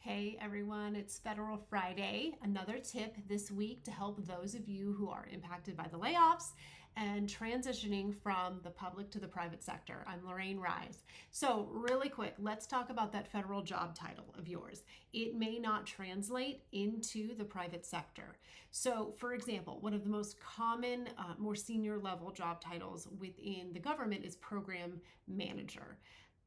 Hey everyone, it's Federal Friday. Another tip this week to help those of you who are impacted by the layoffs and transitioning from the public to the private sector. I'm Lorraine Rise. So, really quick, let's talk about that federal job title of yours. It may not translate into the private sector. So, for example, one of the most common, more senior level job titles within the government is program manager.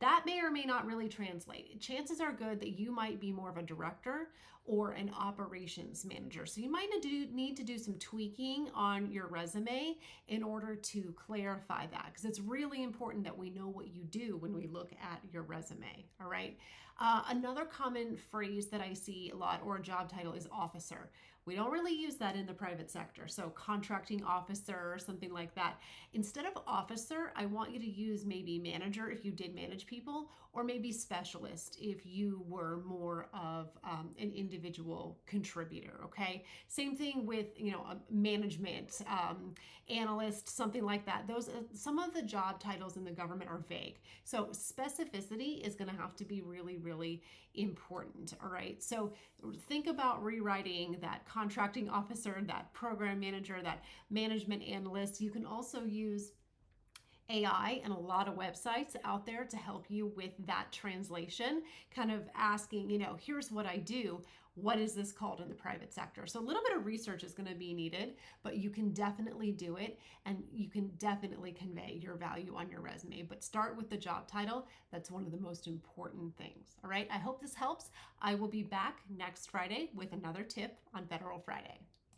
That may or may not really translate. Chances are good that you might be more of a director or an operations manager. So you might need to do some tweaking on your resume in order to clarify that, because it's really important that we know what you do when we look at your resume. All right. Another common phrase that I see a lot, or a job title, is officer. We don't really use that in the private sector. So contracting officer or something like that. Instead of officer, I want you to use maybe manager if you did manage people, or maybe specialist if you were more of an individual contributor. Okay. Same thing with, a management analyst, something like that. Those some of the job titles in the government are vague. So specificity is going to have to be really, really important. All right. So think about rewriting that contracting officer, that program manager, that management analyst. You can also use AI and a lot of websites out there to help you with that translation, kind of asking, here's what I do. What is this called in the private sector? So a little bit of research is going to be needed, but you can definitely do it, and you can definitely convey your value on your resume. But start with the job title. That's one of the most important things. All right. I hope this helps. I will be back next Friday with another tip on Federal Friday.